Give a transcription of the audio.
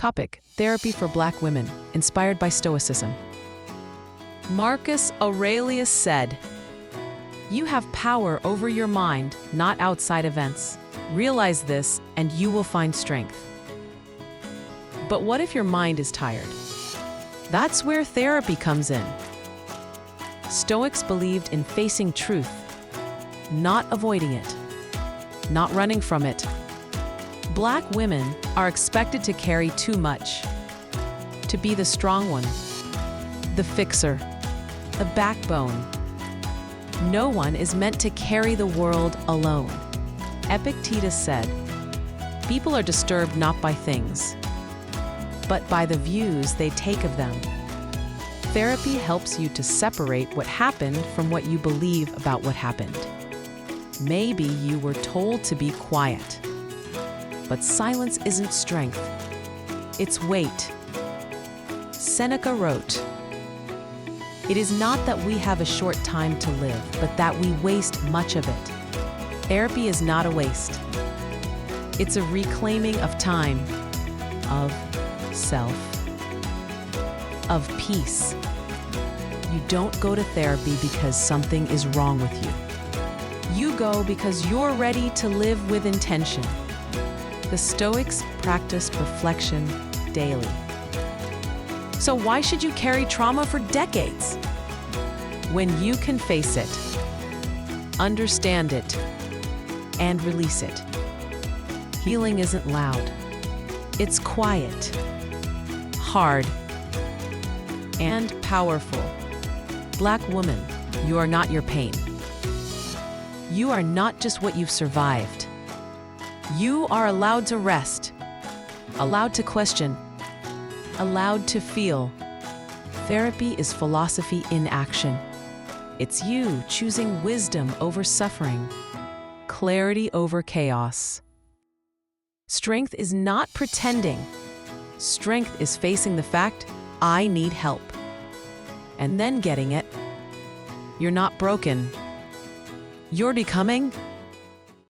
Topic: Therapy for Black Women, inspired by Stoicism. Marcus Aurelius said, "You have power over your mind, not outside events. Realize this, and you will find strength." But what if your mind is tired? That's where therapy comes in. Stoics believed in facing truth, not avoiding it, not running from it. Black women are expected to carry too much, to be the strong one, the fixer, the backbone. No one is meant to carry the world alone. Epictetus said, "People are disturbed not by things, but by the views they take of them." Therapy helps you to separate what happened from what you believe about what happened. Maybe you were told to be quiet, but silence isn't strength, it's weight. Seneca wrote, "It is not that we have a short time to live, but that we waste much of it." Therapy is not a waste. It's a reclaiming of time, of self, of peace. You don't go to therapy because something is wrong with you. You go because you're ready to live with intention. The Stoics practiced reflection daily. So why should you carry trauma for decades? When you can face it, understand it, and release it. Healing isn't loud. It's quiet, hard, and powerful. Black woman, you are not your pain. You are not just what you've survived. You are allowed to rest, allowed to question, allowed to feel. Therapy is philosophy in action. It's you choosing wisdom over suffering, clarity over chaos. Strength is not pretending. Strength is facing the fact, I need help, and then getting it. You're not broken. You're becoming.